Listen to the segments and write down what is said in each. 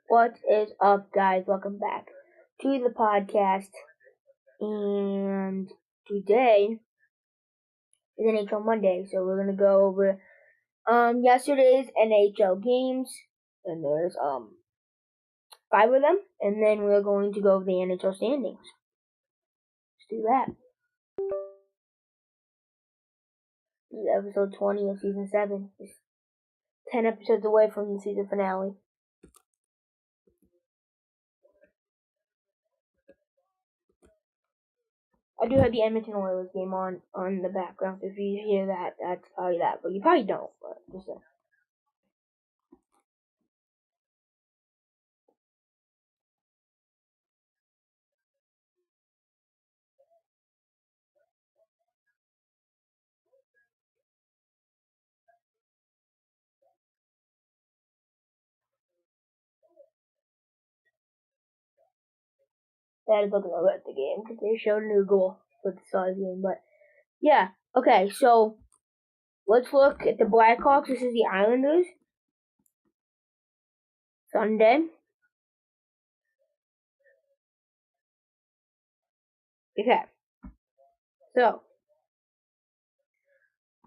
What is up, guys? Welcome back to the podcast. And today is NHL Monday, so we're gonna go over yesterday's NHL games, and there's 5 of them, and then we're going to go over the NHL standings. Let's do that. This is episode 20 of season 7. It's 10 episodes away from the season finale. I do have the Edmonton Oilers game on the background. If you hear that, that's probably that. But you probably don't. But just that is looking over at the game because they showed a new goal for the start of the game. But yeah, okay. So let's look at the Blackhawks. This is the Islanders. Sunday. Okay. So,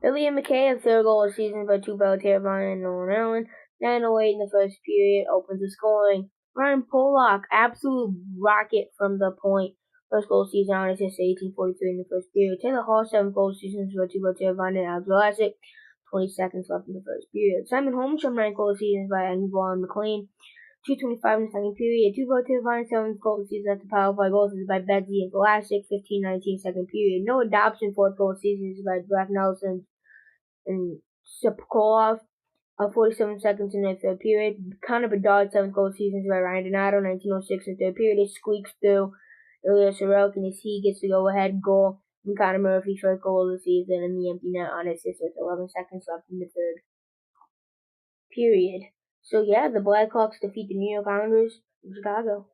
Billy and McKay have third goal of the season by 2 Bellatier and Nolan Allen. 9:08 in the first period opens the scoring. Ryan Pollock, absolute rocket from the point. First goal of the season on assist 18:43 in the first period. Taylor Hall, 7 goals of the season by 2 Bellatier and Alex Vlasic. 20 seconds left in the first period. Simon Holmstrom, 9 goals of the season by Engvall and McLean. 2:25 in the second period. 2 Bellatier Vine, 7 goals of the season at the power play goals by Betsy and Vlasic. 15:19 second period. Noah Dobson, 4th goal of the season by Black Nelson and Sokolov. 47 seconds in the third period. Connor Bedard, 7th goal of the season by Ryan Donato. 19:06 in the third period. It squeaks through Ilya Sorokin and he gets the go-ahead goal. And Connor Murphy, first goal of the season in the empty net on assist with 11 seconds left in the third period. So yeah, the Blackhawks defeat the New York Islanders in Chicago.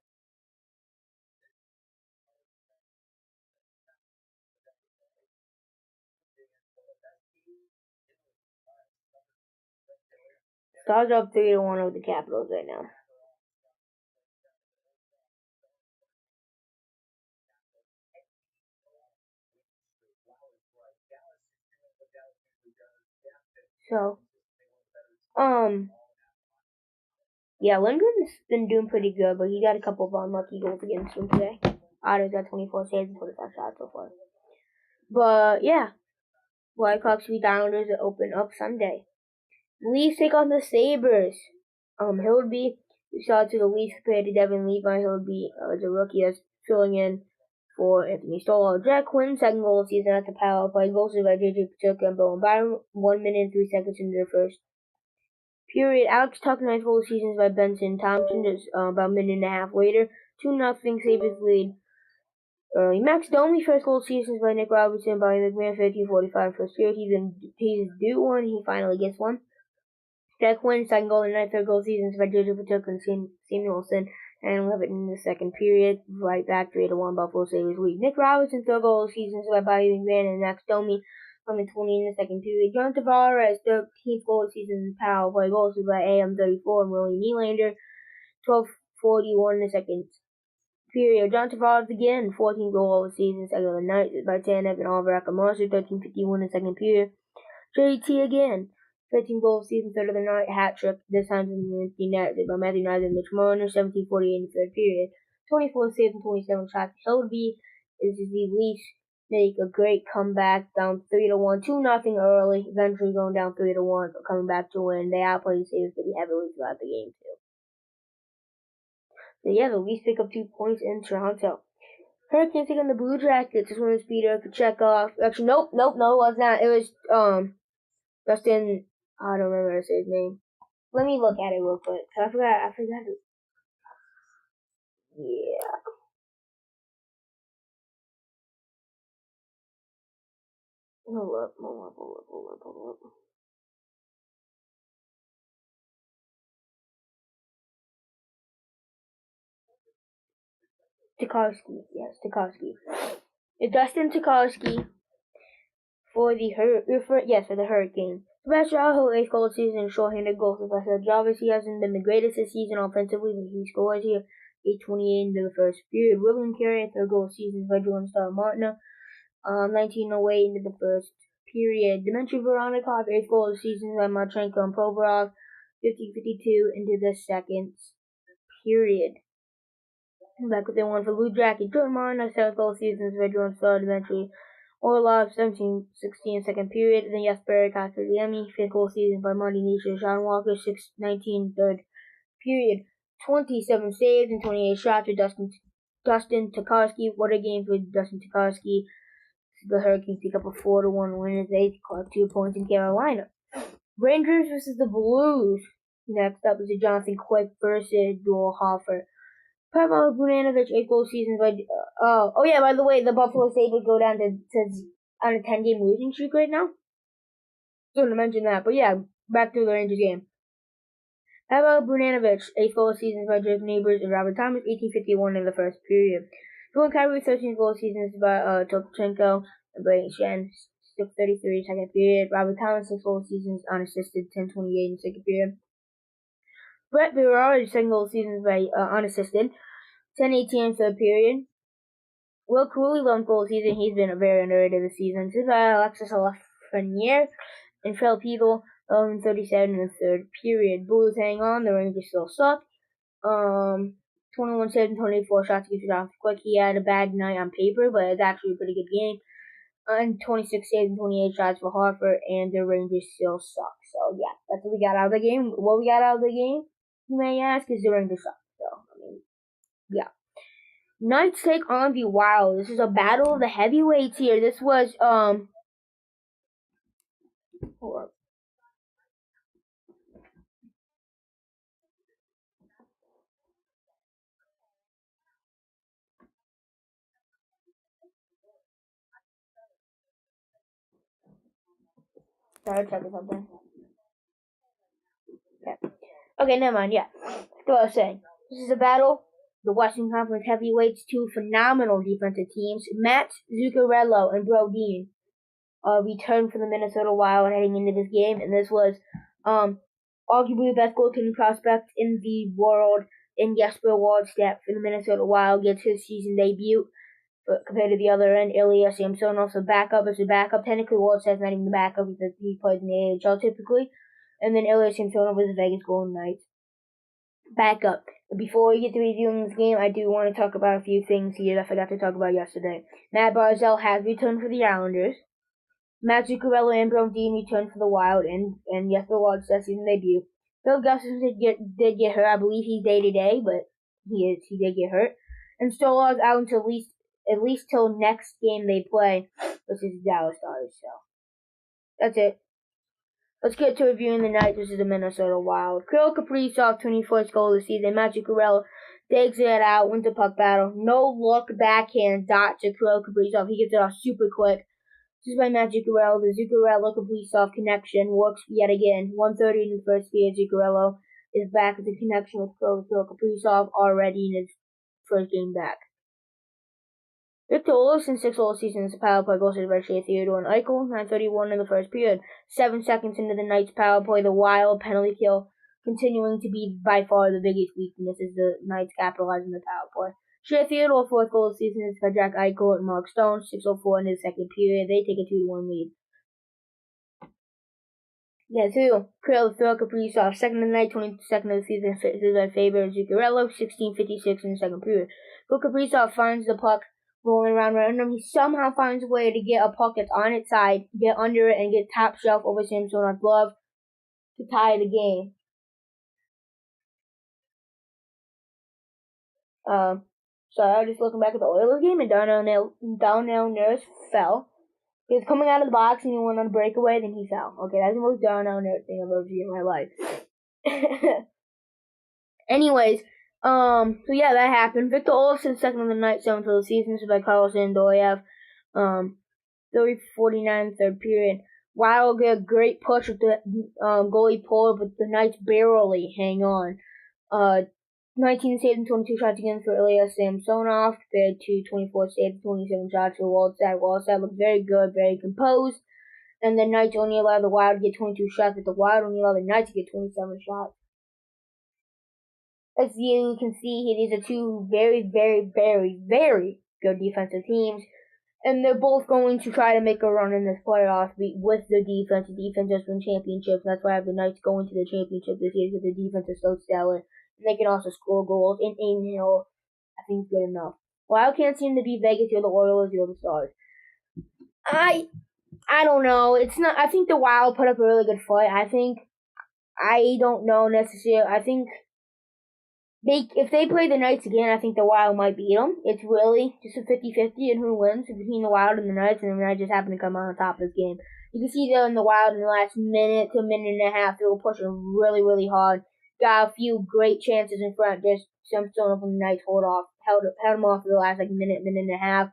Stars are up 3-1 over the Capitals right now. So, yeah, Lindgren's been doing pretty good, but he got a couple of unlucky goals against him today. Otto's got 24 saves and 45 shots so far. But yeah, Blackhawks beat the Islanders that open up Sunday. Leafs take on the Sabres. Hildeby, shout out to the Leafs compared to Devin Levi. Hildeby is a rookie that's filling in for Anthony Stoll. Jack Quinn, 2nd goal of the season at the power play. Goals by JJ Paterka and Bowen Byram. 1 minute and 3 seconds into the first period. Alex Tuck, 9th goal of the season by Benson Thompson. Just about a minute and a half later. 2-0 Sabres lead. Max Domi, first goal of the season by Nick Robertson by McMahon. 15:45 first period. He's due one. He finally gets one. Jack Quinn, 2nd goal, and 3rd goal of the season by JJ Paterka and Samuelson. And 11 in the second period. Right back 3-1 Buffalo Sabres lead. Nick Robertson, 3rd goal of the season by Bobby McMahon and Max Domi. 20 in the second period. John Tavares, 13th goal of the season power play goals by AM34 and Willie Nylander. 12:41 in the second period. John Tavares again, 14th goal of the season, second of the night by Tanev and Oliver Akamarsu. 13:51 in the second period. JT again, 15 goal of the season, third of the night, hat trick, this time in the empty net by Matthew Knight and Mitch Marner. 17:48 in the third period. 24 saves and 27 shots. Hildeby is the Leafs make a great comeback, down 3-1, 2-0 early, eventually going down 3-1, coming back to win. They outplayed the Sabres pretty heavily throughout the game too. So yeah, the Leafs pick up 2 points in Toronto. Hurricanes taking the Blue Jackets. This one was Peter Kochetkov. Actually, nope, it was not. It was Justin. I don't remember how to say his name. Let me look at it real quick. I forgot it. Yeah. Hold up. Tarkovsky. Yes, Tarkovsky. It's Dustin Tarkovsky for the Hurricane. Sebastian Aho, 8th goal this season, shorthanded goal for Sebastian Jarvis. He hasn't been the greatest this season offensively, but he scores here. 8:28 into the first period. William Carey, 3rd goal this season by Jordan Star Martin. 19:08 into the first period. Dmitry Voronikov, 8th goal this season by Marchenko and Provorov. 50:52 into the second period. Back with the one for Blue Jacket. Jordan Martin, 7th goal this season by Jordan Star Dmitry. Orlov, 17:16 second period. Then Jesper Kotkaniemi, 5th goal season by Marty Nisha. Sean Walker, 6:19 third period. 27 saves and 28 shots for Dustin Tokarski. What a game for Dustin Tokarski. The Hurricanes pick up a 4-1 win as they caught 2 points in Carolina. Rangers versus the Blues. Next up is the Jonathan Quick versus Joel Hofer. Pavel Bunanovich, 8th goal season by by the way, the Buffalo Sabres go down to on a 10-game losing streak right now. Don't to mention that, but yeah, back to the Rangers game. Pavel Bunanovich, 8th goal season by Jeff Neighbors and Robert Thomas, 18:51 in the first period. Jordan Kyrou, 13th goal seasons by Topchenko and Brayden Schenn, 6:33 second period. Robert Thomas, 6 goal seasons unassisted, 10:28 in the second period. Brett Berard, 2nd goal seasons by unassisted, 10:18 in third period. Will Cooley, 11th goal season. He's been very underrated this season. This is by Alexis Lafreniere and Phil Peeble, 11:37 in the third period. Blues hang on. The Rangers still suck. 21 saves and 24 shots against Jonathan Quick. He had a bad night on paper, but it's actually a pretty good game. And 26 saves and 28 shots for Hartford, and the Rangers still suck. So, yeah, that's what we got out of the game. What we got out of the game, you may ask, is the Rangers suck. So, yeah. Knights take on the Wild. This is a battle of the heavyweights here. This was, hold up. Sorry, checking something. Okay, never mind, yeah. That's what I was saying. This is a battle. The Western Conference heavyweights, 2 phenomenal defensive teams. Matt Zuccarello and Brodin returned for the Minnesota Wild heading into this game, and this was arguably the best goaltending prospect in the world. And Jesper Wallstedt for the Minnesota Wild gets his season debut. But compared to the other end, Ilya Samsonov, the backup, is a backup. Technically, Wallstedt's not even the backup because he plays in the AHL typically. And then Ilya Samsonov is the Vegas Golden Knights backup. Before we get to reviewing this game, I do want to talk about a few things here that I forgot to talk about yesterday. Matt Barzal has returned for the Islanders. Matt Zuccarello and Brodin returned for the Wild, and Jesper Wallstedt's season debut. Phil Gustafson did get hurt. I believe he's day-to-day, but he did get hurt. And Stolar's out until at least till next game they play, which is Dallas Stars. So that's it. Let's get to reviewing the Knights versus the Minnesota Wild. Kirill Kaprizov, 24th goal of the season. Matt Zuccarello digs it out, wins the puck battle. No look backhand dot to Kirill Kaprizov. He gets it off super quick. This is by Matt Zuccarello. The Zuccarello-Kaprizov connection works yet again. 1:30 in the first period. Zuccarello is back with the connection with Kirill Kaprizov already in his first game back. Victor Olofsson, 6 goal season as a power play goal saved by Shea Theodore and Eichel. 9:31 in the first period. 7 seconds into the Knights' power play, the Wild penalty kill continuing to be by far the biggest weakness as the Knights capitalizing the power play. Shea Theodore, 4th goal of the season is by Jack Eichel and Mark Stone. 6:04 in the second period. They take a 2-1 lead. Yeah, 2. Kirill Kaprizov, 2nd of the night, 22nd of the season, is by Faber Zuccarello. 16:56 in the second period. Kirill Kaprizov finds the puck rolling around random. He somehow finds a way to get a puck that's on its side, get under it, and get top shelf over Samsonov's glove to tie the game. Sorry, I was just looking back at the Oilers game, and Darnell Nurse fell. He was coming out of the box, and he went on a breakaway, then he fell. Okay, that's the most Darnell Nurse thing I've ever seen in my life. Anyways, so yeah, that happened. Victor Olofsson, 2nd of the night, 7th of the season, so by Carlos Sandoyev. 30:49, third period. Wild get a great push with the goalie pull, but the Knights barely hang on. 19 saves and 22 shots against for Ilya Samsonov, compared to 24 saves and 27 shots for Wallstedt. Wallstedt looked very good, very composed. and the Knights only allow the Wild to get 22 shots, but the Wild only allow the Knights to get 27 shots. As you can see, these are two very, very, very, very good defensive teams. And they're both going to try to make a run in this playoff with the defense. The defense has won championships. That's why I have the Knights going to the championship this year, because the defense is so stellar. And they can also score goals. And Aiden Hill, I think, is good enough. Wild can't seem to beat Vegas. You're the Orioles. You're the Stars. I don't know. It's not. I think the Wild put up a really good fight. I don't know necessarily. I think if they play the Knights again, I think the Wild might beat them. It's really just a 50-50 and who wins between the Wild and the Knights, and the Knights just happen to come out on top of this game. You can see they're in the Wild in the last minute to minute and a half. They were pushing really, really hard. Got a few great chances in front. Just some from the Knights held them off for the last minute and a half.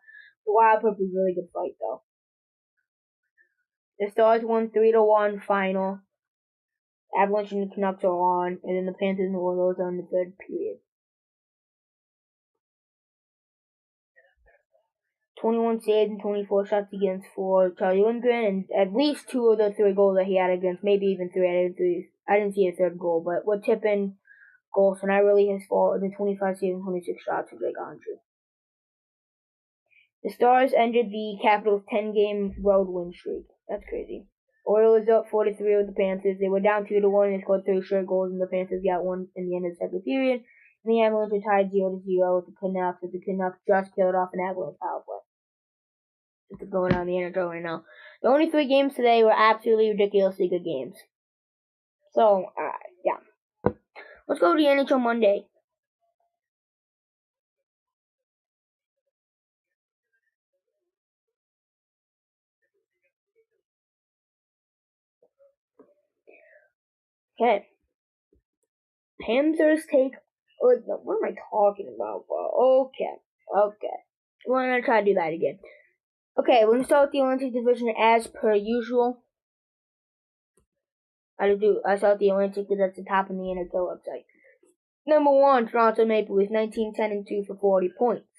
The Wild put up a really good fight though. The Stars won 3-1 final. Avalanche and the Canucks are on, and then the Panthers and the Orioles are in the third period. 21 saves and 24 shots against for Charlie Lindgren, and at least 2 of the 3 goals that he had against, maybe even 3. I didn't see a third goal, but what Tippin goals, and not really his fault, and the 25 saves and 26 shots for Greg Andre. The Stars ended the Capitals' 10-game road win streak. That's crazy. Orioles up 4-3 with the Panthers. They were down 2-1 and scored 3 straight goals, and the Panthers got one in the end of the second period. And the Avalanche were tied 0-0 with the Canucks, as the Canucks just killed off an Avalanche power play. It's going on in the NHL right now. The only 3 games today were absolutely ridiculously good games. So, yeah. Let's go to the NHL Monday. Okay. Panthers take. What am I talking about? Okay. We're gonna try to do that again. Okay, we're gonna start with the Atlantic Division as per usual. I start with the Atlantic because that's the top of the NHL website. Number 1, Toronto Maple Leafs, 19-10-2 for 40 points.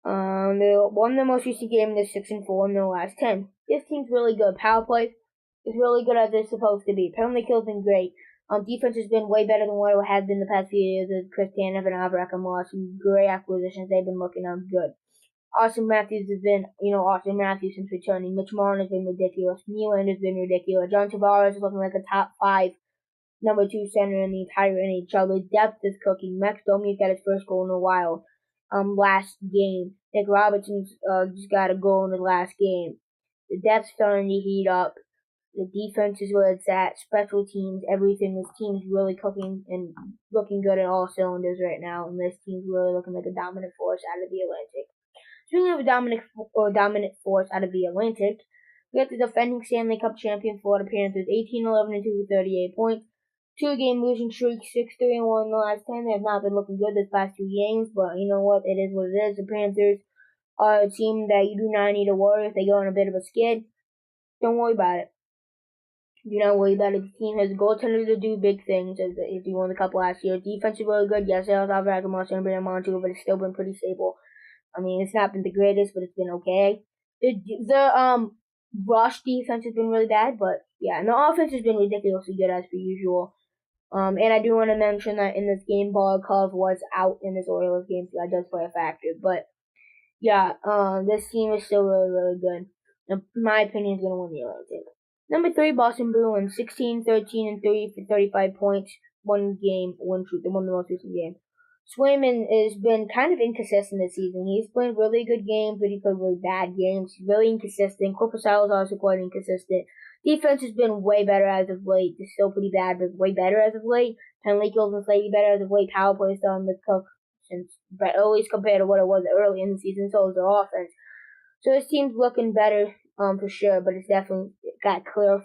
They won the most recent game. They're 6-4 in their last 10. This team's really good. Power play is really good as it's supposed to be. Penalty kill's been great. Defense has been way better than what it has been the past few years. With Chris Tanev and Avrak and Moss, some great acquisitions. They've been looking good. Austin Matthews has been, Austin Matthews since returning. Mitch Marner has been ridiculous. Nylander has been ridiculous. John Tavares is looking like a top 5 number 2 center in the entire NHL. The depth is cooking. Max Domi got his first goal in a while. Last game. Nick Robertson just got a goal in the last game. The depth's starting to heat up. The defense is where it's at. Special teams, everything. This team's really cooking and looking good at all cylinders right now. And this team's really looking like a dominant force out of the Atlantic. Speaking of a dominant force out of the Atlantic, we got the defending Stanley Cup champion Florida Panthers, 18-11-2 with 38 points. 2-game losing streak, 6-3-1 in the last 10. They have not been looking good this past 2 games, but you know what? It is what it is. The Panthers are a team that you do not need to worry if they go on a bit of a skid. Don't worry about it. Do not worry about it. The team has goaltenders to do big things, as he won the Cup last year. Defense is really good. Yes, they also have Ragamuffin and Brandon Montour, but it's still been pretty stable. I mean, it's not been the greatest, but it's been okay. The rush defense has been really bad, but yeah, and the offense has been ridiculously good as per usual. And I do want to mention that in this game, Barkov was out in this Orioles game, so that does play a factor. But yeah, this team is still really, really good. In my opinion, is going to win the Atlantic. Number 3, Boston Bruins, 16-13-3 for 35 points. 1 game, 1 shoot. They won the most recent game. Swayman has been kind of inconsistent this season. He's played really good games, but he's played really bad games. He's really inconsistent. Korpisalo is also quite inconsistent. Defense has been way better as of late. It's still pretty bad, but way better as of late. Penalty kills been slightly better as of late. Power play is starting to cook, but at least compared to what it was early in the season. So is their offense. So this team's looking better, for sure, but it's definitely got clear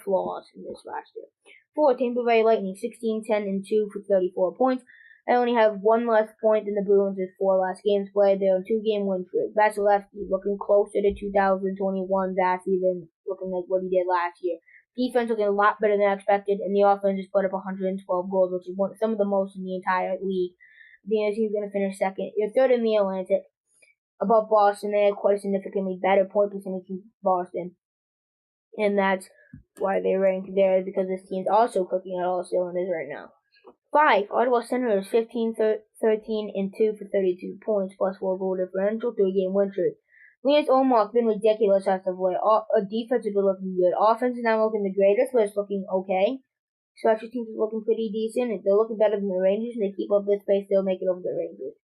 flaws in this roster. 4, Tampa Bay Lightning, 16-10-2 for 34 points. They only have 1 less point than the Bruins with 4 last games played. They're on 2-game win streak. Vasilevsky looking closer to 2021 Vassy than looking like what he did last year. Defense looking a lot better than expected, and the offense just put up 112 goals, which is some of the most in the entire league. The NC is going to finish second. They're third in the Atlantic. Above Boston, they had quite a significantly better point percentage than Boston. And that's why they rank there, because this team's also cooking at all cylinders right now. 5. Ottawa Senators 15-13-2 for 32 points plus 4 goal differential, 3-game win streak. Linus Ullmark's been ridiculous as of late. Defense has been looking good. Offense is not looking the greatest, but it's looking okay. Special teams is looking pretty decent. They're looking better than the Rangers, and they keep up this pace, they'll make it over the Rangers.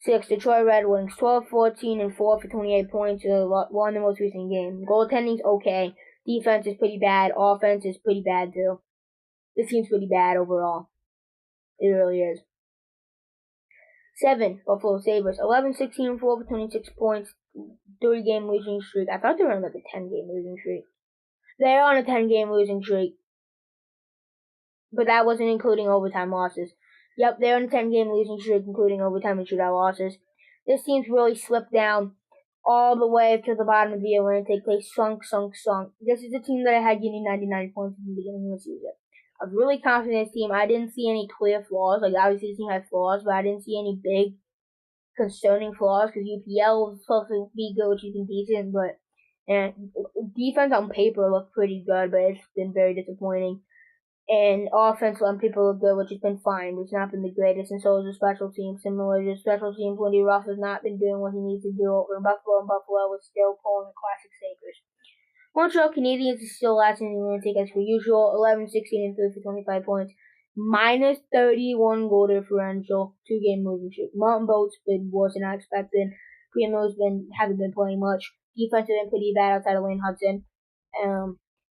6. Detroit Red Wings 12-14-4 for 28 points. Won the most recent game. Goaltending's okay. Defense is pretty bad. Offense is pretty bad too. This team's pretty bad overall. It really is. 7. Buffalo Sabres 11-16-4 for 26 points. 3-game losing streak. I thought they were on like a 10-game losing streak. They're on a 10-game losing streak. But that wasn't including overtime losses. Yep, they're on a 10-game losing streak, including overtime and shootout losses. This team's really slipped down all the way to the bottom of the Atlantic. They sunk. This is the team that I had getting 99 points in the beginning of the season. I was really confident in this team. I didn't see any clear flaws. Like, obviously, this team had flaws, but I didn't see any big concerning flaws because UPL was supposed to be good, which has been decent, but defense on paper looked pretty good, but it's been very disappointing. And offense on people look good, which has been fine, but it's not been the greatest, and so is the special team. Similar to special teams, Wendy Ruff has not been doing what he needs to do over in Buffalo, and Buffalo was still pulling the classic Sabres. Montreal Canadiens is still last in the Atlantic as per usual, 11-16-3 for 25 points, minus 31 goal differential, 2-game losing streak. Mountain Boat's been worse than I expected. Primo's haven't been playing much. Defense has been pretty bad outside of Wayne Hudson.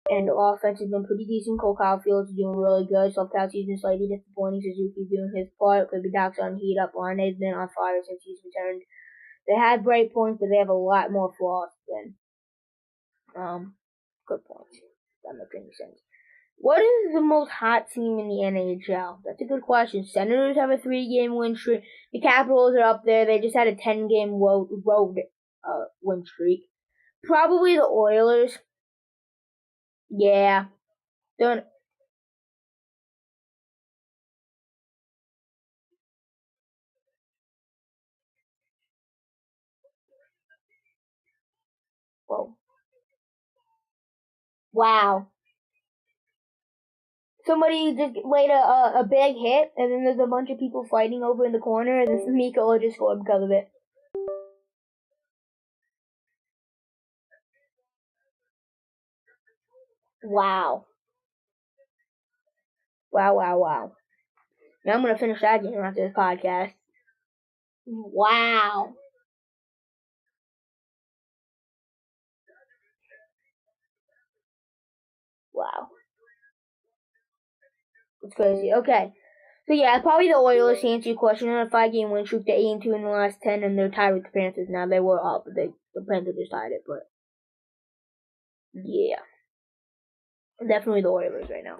And the offense has been pretty decent. Cole Caulfield's doing really good. Self-Kelsey's been slightly disappointing. Suzuki's doing his part. Could be Doc's on heat up. Lane's been on fire since he's returned. They had great points, but they have a lot more flaws than good points. That makes any sense. What is the most hot team in the NHL? That's a good question. Senators have a 3-game win streak. The Capitals are up there. They just had a 10-game road win streak. Probably the Oilers. Yeah. Don't. Whoa. Wow. Somebody just laid a big hit, and then there's a bunch of people fighting over in the corner, and this Mikola just scored because of it. Wow. Wow. Now I'm going to finish that game after this podcast. Wow. Wow. It's crazy. Okay. So yeah, probably the Oilers to answer your question. On a 5-game win streak, they're 8-2 in the last 10, and they're tied with the Panthers now. They were up, but the Panthers just tied it. But yeah, definitely the Oilers right now.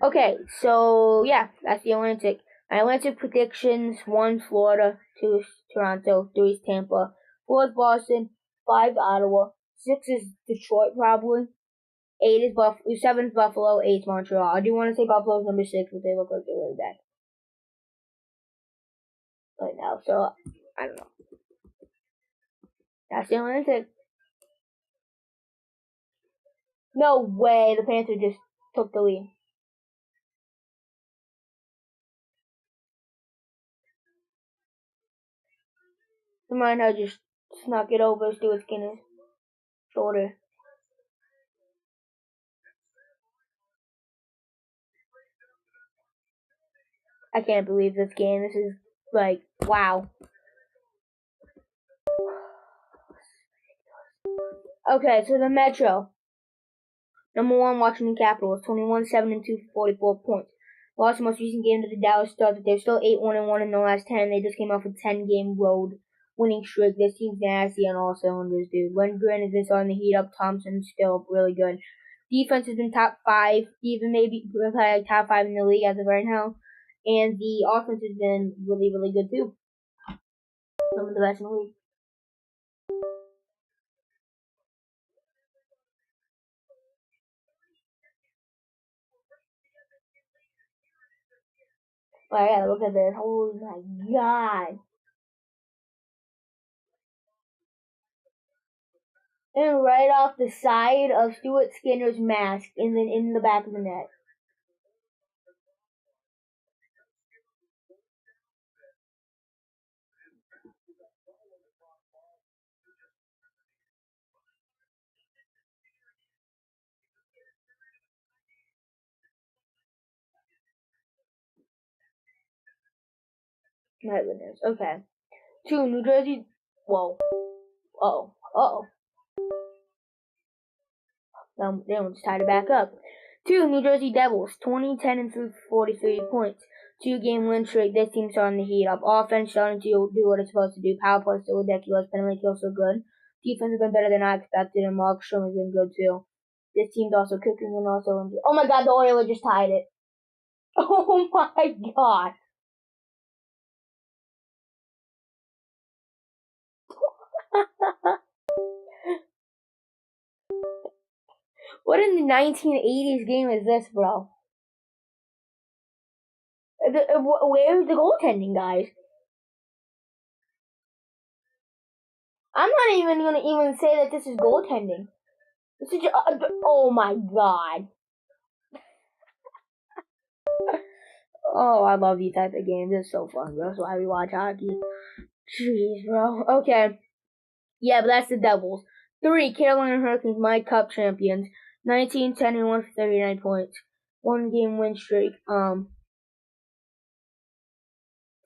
Okay, so yeah, that's the Atlantic. My Atlantic predictions: 1 Florida, 2 Toronto, 3 is Tampa, 4 is Boston, 5 is Ottawa, 6 is Detroit probably, 7 is Buffalo, 8 is Montreal. I do want to say Buffalo's number 6, but they look like they're really bad right now. So I don't know. That's the Atlantic. No way, the Panthers just took the lead. The Minor just snuck it over Stuart Skinner's shoulder. I can't believe this game. This is like, wow. Okay, so the Metro. Number 1, Washington Capitals, 21-7-2 for 44 points. Lost the most recent game to the Dallas Stars, but they're still 8-1-1 in the last 10. They just came off a 10-game road winning streak. This team's nasty on all cylinders, dude. Lindgren is just on the heat up. Thompson's still really good. Defense has been top 5, even maybe like top 5 in the league as of right now. And the offense has been really, really good too. Some of the best in the league. Oh yeah, look at this. Oh my god. and right off the side of Stuart Skinner's mask, and then in the back of the net. My goodness. Okay. 2, New Jersey. Whoa. Uh-oh. Uh-oh. They almost tied it back up. 2, New Jersey Devils. 20, 10, and 43 points. 2-game win streak. This team's starting to heat up. Offense starting to do what it's supposed to do. Power play still ridiculous. Penalty kill so good. Defense has been better than I expected, and Markstrom has been good too. This team's also cooking and also. Oh my God, the Oilers just tied it. Oh my God. What in the 1980s game is this, bro? Where's the goaltending, guys? I'm not even gonna say that this is goaltending. This is oh my God. Oh, I love these type of games. It's so fun, bro. That's why we watch hockey. Jeez, bro. Okay. Yeah, but that's the Devils. 3, Carolina Hurricanes, my cup champions. 19, 10, and 1 for 39 points. 1-game win streak. So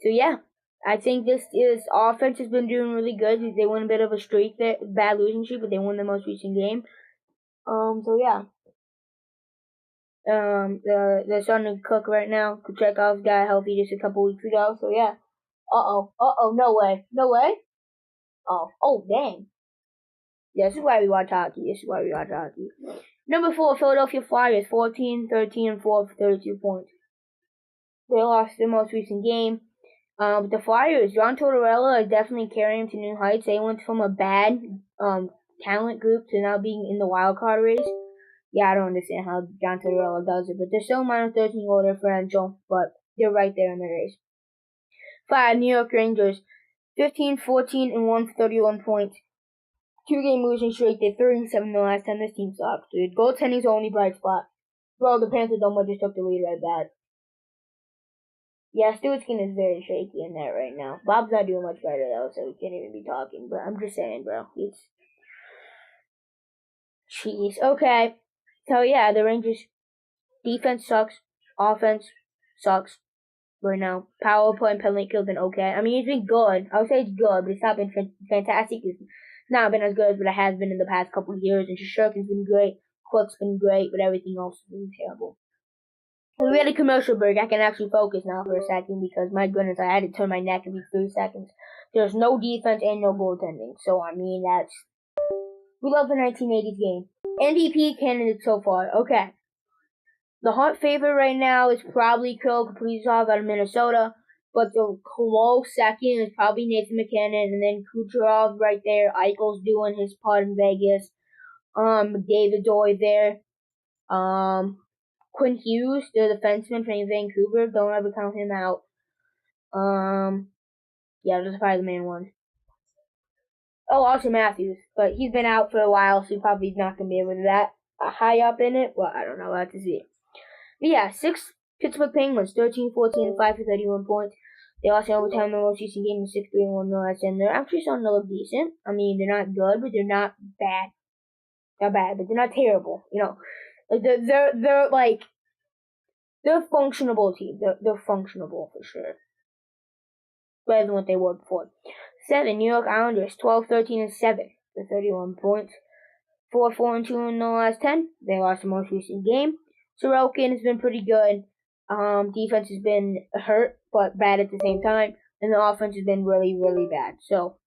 yeah, I think this offense has been doing really good. They won a bit of a streak there, bad losing streak, but they won the most recent game. So yeah. They're starting to cook right now. Kucherov's got healthy just a couple weeks ago. So yeah. No way. No way. Oh, dang. Yeah, this is why we watch hockey. Number 4, Philadelphia Flyers, 14, 13, and 4 for 32 points. They lost their most recent game. But the Flyers, John Tortorella is definitely carrying them to new heights. They went from a bad talent group to now being in the wild card race. Yeah, I don't understand how John Tortorella does it, but they're still minus 13 goal differential, but they're right there in the race. 5, New York Rangers, 15, 14, and 1 for 31 points. 2-game losing streak. They're 3-7 the last time. This team sucks, dude. Goaltending's the only bright spot. Bro, the Panthers almost just took the lead right back. Yeah, Stuart Skinner is very shaky in that right now. Bob's not doing much better though, so he can't even be talking. But I'm just saying, bro. Jeez. Okay. So yeah, the Rangers defense sucks. Offense sucks right now. Power play and penalty kill been okay. I mean, it's been good. I would say it's good, but it's not been fantastic. It's not been as good as what it has been in the past couple of years. And Shosturkin's been great. Quick's been great, but everything else has been terrible. We had a commercial break. I can actually focus now for a second because my goodness, I had to turn my neck every 3 seconds. There's no defense and no goaltending. So I mean, we love the 1980s game. MVP candidate so far. Okay. The hot favorite right now is probably Kirill Kaprizov out of Minnesota, but the close second is probably Nathan McKinnon, and then Kucherov right there. Eichel's doing his part in Vegas. David Doy there. Quinn Hughes, the defenseman from Vancouver. Don't ever count him out. Yeah, those are probably the main ones. Oh, also Matthews, but he's been out for a while, so he probably not gonna be able to that high up in it. Well, I don't know. We'll have to see. But yeah, 6 Pittsburgh Penguins, 13, 14, and 5 for 31 points. They lost in overtime in the most recent game, 6-3 and 1 the last, and they're actually starting to look decent. I mean, they're not good, but they're not bad. They're bad, but they're not terrible. You know, like they're like they're a functionable team. They're functionable for sure. Better than what they were before. 7, New York Islanders, 12, 13, and 7 for 31 points. 4, 4, and 2 in the last 10. They lost the most recent game. Sorokin has been pretty good. Defense has been hurt, but bad at the same time. And the offense has been really, really bad. So,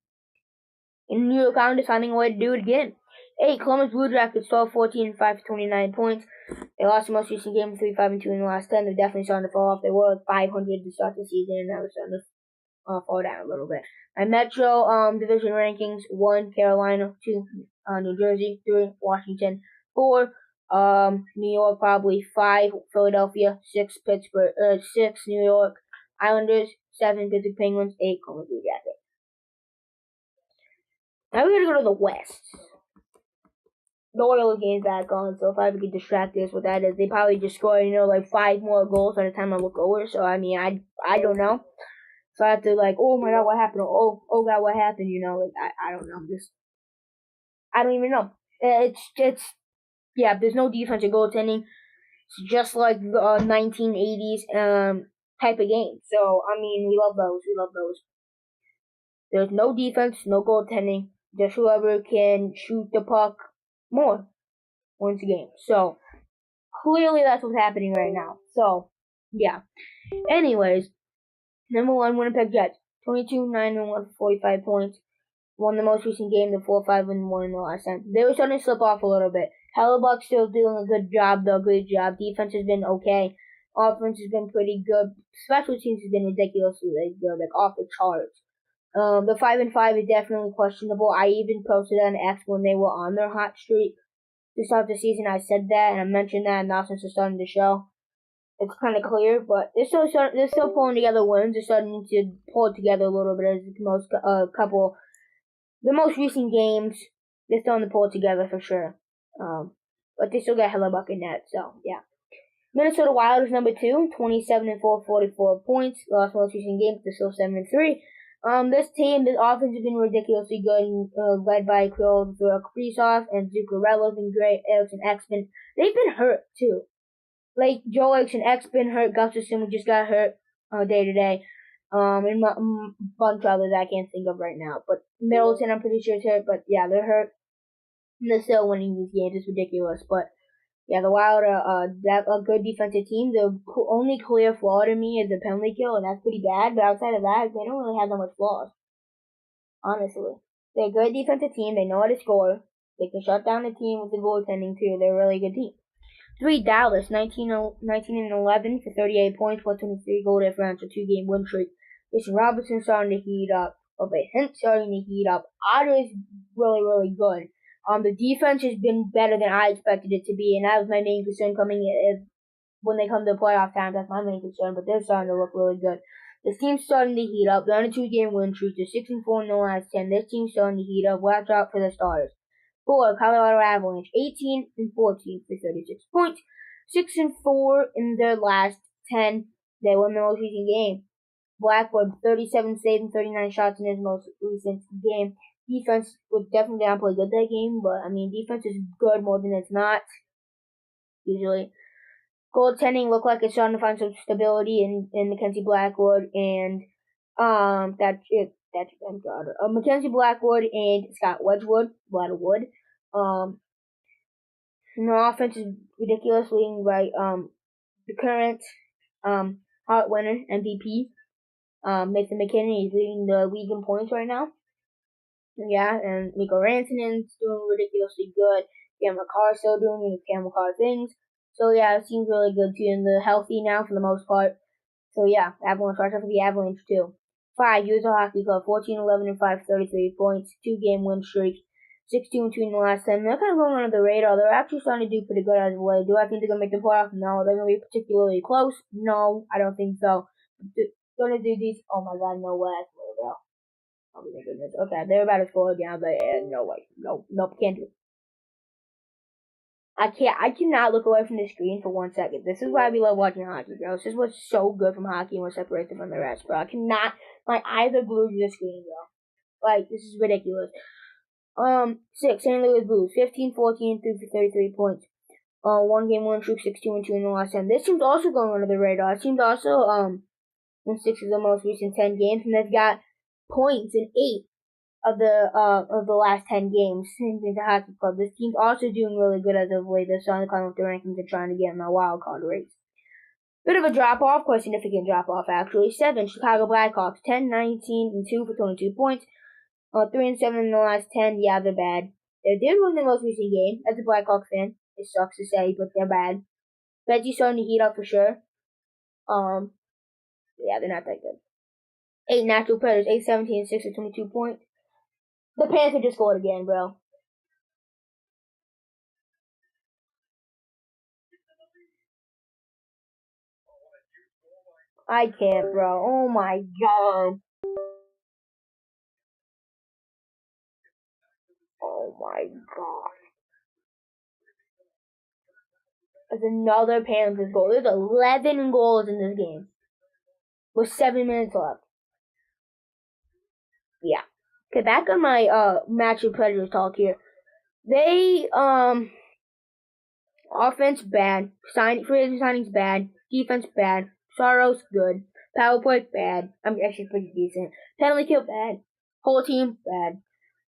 in New York Islanders finding a way to do it again. 8, Columbus Blue Jackets, 12, 14, and 5 for 29 points. They lost the most recent game, 3, 5, and 2 in the last 10. They're definitely starting to fall off. They were at 500 to start the season, and now they're starting to fall down a little bit. My Metro division rankings: 1, Carolina; 2, New Jersey; 3, Washington; 4, New York, probably 5, Philadelphia; 6, Pittsburgh; 6, New York Islanders; 7, Pittsburgh Penguins; 8, Columbus Blue Jackets. Now we're gonna go to the West. the Oilers game's back on, so if I ever get distracted, what that is, they probably just score, like 5 more goals by the time I look over. So I mean, I don't know. So I have to oh my god, what happened? Or, oh god, what happened? I don't know. I don't even know. It's yeah. There's no defense or goaltending. It's just like the 1980s type of game. So I mean, we love those. We love those. There's no defense, no goaltending. Just whoever can shoot the puck more wins the game. So clearly that's what's happening right now. So yeah. Anyways, number 1, Winnipeg Jets, 22-9-1, 45 points. Won the most recent game, the 4-5-1 in the last 10. They were starting to slip off a little bit. Hellebuck's still doing a good job, though. Great job. Defense has been okay. Offense has been pretty good. Special teams has been ridiculously good, off the charts. The 5-5 is definitely questionable. I even posted on X when they were on their hot streak to start the season. I said that, and I mentioned that, and now since they're starting the show, it's kind of clear. But they're still pulling together wins. They're starting to pull it together a little bit as the most recent games. They're starting to pull it together for sure. But they still got Hellebuck in that, so yeah. Minnesota Wild is number 2, 27-4, 44 points. Lost most recent games, they're still 7-3. This team, this offense has been ridiculously good, led by Kirill Kaprizov and Zuccarello's been great. Eriksson Ekman, they've been hurt too. Like Joe Eriksson Ek's been hurt. Gustafsson just got hurt day to day. And a bunch of others I can't think of right now. But Middleton, I'm pretty sure is hurt. But yeah, they're hurt. And they're still winning these games. It's ridiculous. But yeah, the Wild are a good defensive team. The only clear flaw to me is the penalty kill, and that's pretty bad. But outside of that, they don't really have that much flaws. Honestly, they're a good defensive team. They know how to score. They can shut down the team with the goaltending too. They're a really good team. 3, Dallas, 19-11 for 38 points, 123 goal differential, 2-game win streak. Jason Robertson starting to heat up. Hint starting to heat up. Otter is really, really good. The defense has been better than I expected it to be, and that was my main concern coming in. When they come to playoff time, that's my main concern, but they're starting to look really good. This team's starting to heat up. They're on a 2-game win streak. They're 6-4 in the last 10. This team's starting to heat up. Watch out for the starters. 4, Colorado Avalanche, 18-14 for 36 points. 6-4 in their last 10. They won the most recent game. Blackwood, 37 saves and 39 shots in his most recent game. Defense would definitely not play good that game, but I mean, defense is good more than it's not, usually. Goaltending looked like it's starting to find some stability in Mackenzie Blackwood and Mackenzie Blackwood and Scott Wedgwood, a lot of wood. The offense is ridiculous, leading by the current Hart winner MVP. Nathan McKinnon is leading the league in points right now. Yeah, and Mikko Rantanen's doing ridiculously good. Cam McCarr still doing his Cam McCarr things. So yeah, it seems really good too, and they're healthy now for the most part. So yeah, Avalanche, watch out for the Avalanche too. 5, Utah Hockey Club, 14-11-5, 33 points, 2-game win streak, 6-2-2 in the last 10. They're kind of going under the radar. They're actually starting to do pretty good as of late. Do I think they're going to make the playoffs? No. They're going to be particularly close? No, I don't think so. They're going to do these. Oh my god, no way. Bro. Oh my goodness. Okay, they're about to score again, but no way. Nope, can't do it. I cannot look away from the screen for 1 second. This is why we love watching hockey, bro. This is what's so good from hockey and what separates it from the rest, bro. I cannot, my eyes are glued to the screen, bro. This is ridiculous. 6, St. Louis Blues, 15-14 through 33 points. 1-game win streak, 6-2-2 in the last 10. This team's also going under the radar. This team's also, in 6 of the most recent 10 games, and they've got points in 8 of the last 10 games in the hockey club. This team's also doing really good as of late. They're starting to climb up the rankings and trying to get in the wild card race. Bit of a drop off, quite significant drop off actually. 7, Chicago Blackhawks, 10-19-2 for 22 points. 3-7 in the last 10. Yeah, they're bad. They did win the most recent game. As a Blackhawks fan, it sucks to say, but they're bad. Betty's starting to heat up for sure. Yeah, they're not that good. 8, Nashville Predators, 8-17-6 for 22 points. The Panthers just scored again, bro. I can't, bro. Oh my god. Oh my god. There's another Panthers goal. There's 11 goals in this game with 7 minutes left. Yeah. Okay, back on my Matthew Predators talk here. They offense bad, free agent signings bad, defense bad, Sorrow's good, power play bad. I'm actually pretty decent. Penalty kill bad, whole team bad.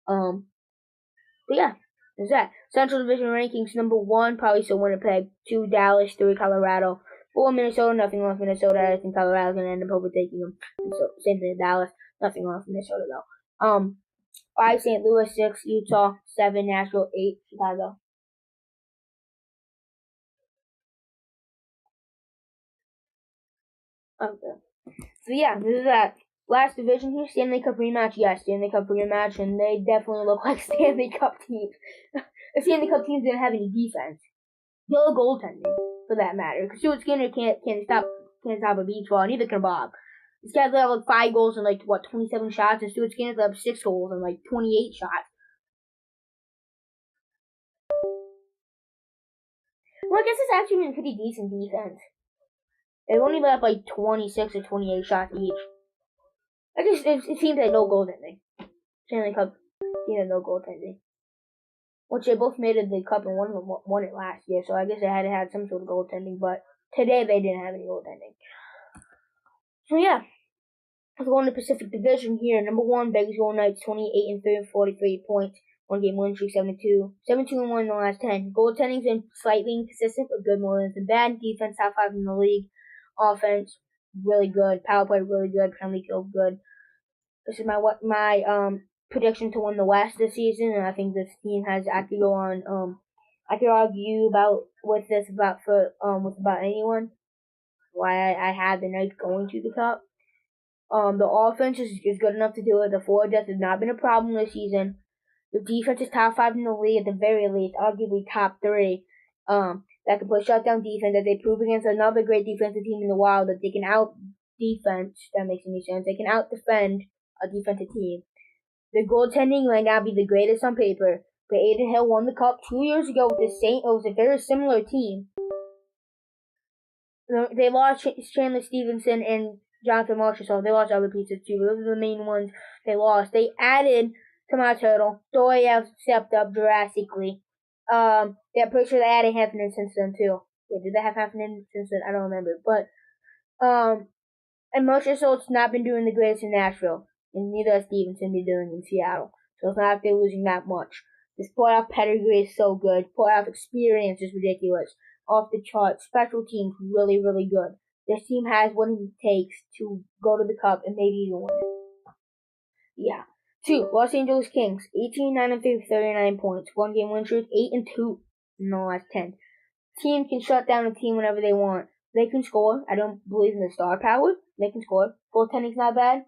But yeah, there's that. Central Division rankings: number 1 probably still Winnipeg, 2 Dallas, 3 Colorado, 4 Minnesota. Nothing wrong with Minnesota. I think Colorado's gonna end up overtaking them. So same thing with Dallas. Nothing wrong with Minnesota though. 5 St. Louis, 6 Utah, 7 Nashville, 8 Chicago. Okay. So yeah, this is that last division here. Stanley Cup rematch, yes, Stanley Cup rematch, and they definitely look like Stanley Cup teams. The Stanley Cup teams didn't have any defense, no goaltending for that matter. Because Stuart Skinner can't stop a beach ball, neither can Bob. These guys have like 5 goals and 27 shots, and Stuart Skinner have 6 goals and 28 shots. Well, I guess it's actually been pretty decent defense. They've only let up 26 or 28 shots each. It seems like no goaltending. Stanley Cup, no goaltending. Which they both made it the cup and one of them won it last year, so I guess they had some sort of goaltending, but today they didn't have any goaltending. So yeah, let's go in the Pacific Division here. Number 1, Vegas Golden Knights, 28-3, 43 points. 1 game win streak, 7-2. 7-2-1 in the last 10. Goaltending's been slightly inconsistent, but good more than bad. Defense, top 5 in the league. Offense, really good. Power play, really good. Penalty kill, good. This is my prediction to win the West this season, and I think this team has. I could go on. I could argue about anyone why I have the Knights going to the Cup. The offense is good enough to do it. The forward depth has not been a problem this season. The defense is top 5 in the league at the very least, arguably top 3. That can play shutdown defense, that they prove against another great defensive team in the Wild, that they can out defense. That makes any sense. They can out defend a defensive team. The goaltending might not be the greatest on paper, but Adin Hill won the Cup 2 years ago with it was a very similar team. They lost Chandler Stevenson and Jonathan Marchessault, so they lost other pieces too. Those are the main ones they lost. They added Tomas Hertl. Doriav stepped up drastically. They're pretty sure they added Heffernan since then too. Wait, did they have Heffernan since then? I don't remember. But and Marchessault's not been doing the greatest in Nashville, and neither has Stevenson been doing in Seattle. So it's not like they're losing that much. This playoff pedigree is so good. Playoff experience is ridiculous. Off the charts. Special teams, really, really good. This team has what it takes to go to the Cup and maybe even win it. Yeah. 2, Los Angeles Kings, 18-9-3, 39 points. 1 game win streak, 8-2 in the last 10. Team can shut down a team whenever they want. They can score. I don't believe in the star power. They can score. Goaltending's not bad.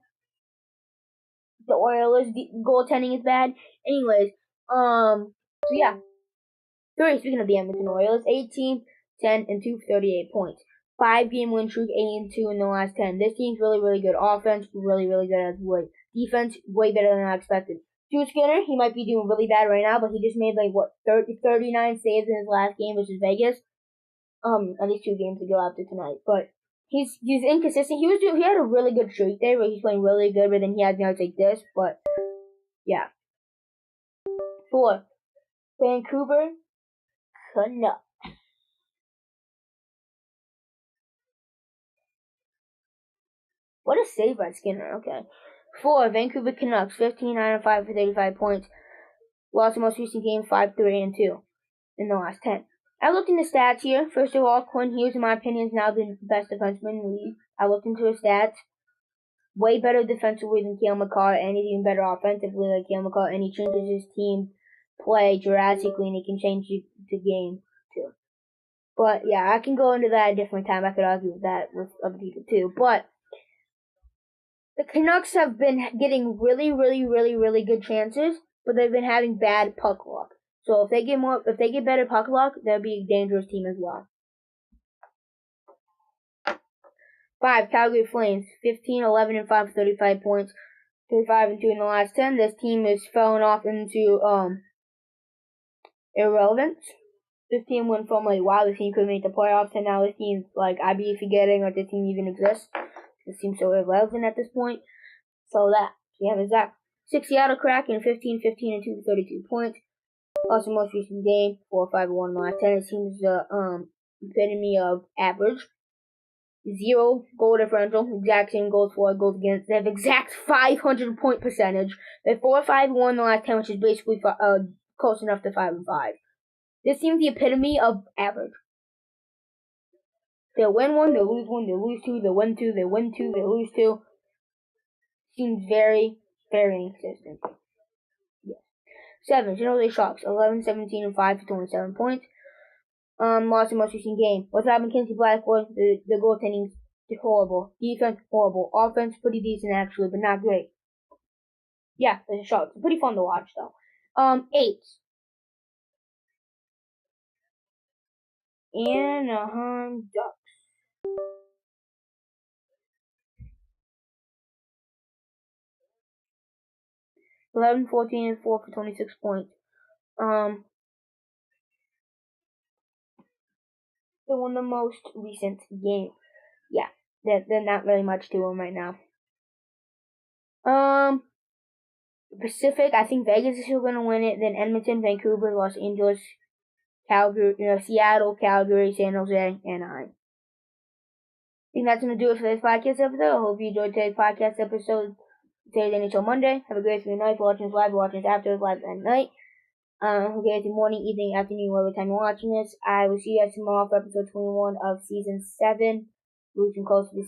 The Oilers' goaltending is bad. Anyways, so yeah. 3, speaking of the Edmonton Oilers, 18-10-2, 38 points. 5 game win streak, 8-2 in the last 10. This team's really, really good. Offense, really, really good as well. Defense, way better than I expected. Stuart Skinner, he might be doing really bad right now, but he just made 39 saves in his last game versus Vegas. At least 2 games ago after tonight. But he's inconsistent. He had a really good streak there where he's playing really good, but then he had nights like this. But yeah. 4, Vancouver Canucks. What a save by Skinner. Okay. 4, Vancouver Canucks, 15-9-5 for 35 points. Lost the most recent game, 5-3-2 in the last 10. I looked into stats here. First of all, Quinn Hughes, in my opinion, is now the best defenseman in the league. I looked into his stats. Way better defensively than Cale Makar, and he's even better offensively than Cale Makar, and he changes his team play drastically, and he can change the game too. But yeah, I can go into that a different time. I could argue with that with other people too. But the Canucks have been getting really, really, really, really good chances, but they've been having bad puck luck. So if they get better puck luck, they'll be a dangerous team as well. 5, Calgary Flames, 15-11-5 for 35 points, 35-2 in the last 10. This team is falling off into irrelevance. this team went from like, wow, this team could make the playoffs, and now this team's like, I'd be forgetting that this team even exists. This seems so irrelevant at this point. So we have a Zach 6 Seattle Kraken, 15, 15, and 2 for 32 points. Also, most recent game, 4, 5, 1 last 10. It seems the epitome of average. 0 goal differential, exact same goals for, goals against. They have exact 500 point percentage. They have 4, 5, 1 the last 10, which is basically close enough to 5 and 5. This seems the epitome of average. They'll win 1, they'll lose 1, they'll lose 2, they'll win 2, they'll win 2, they'll lose 2. Seems very, very inconsistent. Yes. 7, generally Sharks, 11, 17, and 5 for 27 points. Lost the most recent game. What's happened, Kinsey Blackwood? The goaltending is horrible. Defense, horrible. Offense, pretty decent actually, but not great. Yeah, the Sharks. Pretty fun to watch though. 8. Anaheim Ducks. 11, 14, and 4 for 26 points. They won the most recent game. Yeah, there's not really much to them right now. Pacific, I think Vegas is still going to win it. Then Edmonton, Vancouver, Los Angeles, Calgary, Seattle, Calgary, San Jose, Anaheim. I think that's going to do it for this podcast episode. I hope you enjoyed today's podcast episode. Today's NHL Monday. Have a great night. Watching us live, watching us after, live at night. Okay, it's morning, evening, afternoon, whatever time you're watching this. I will see you guys tomorrow for episode 21 of season 7. Losing close to the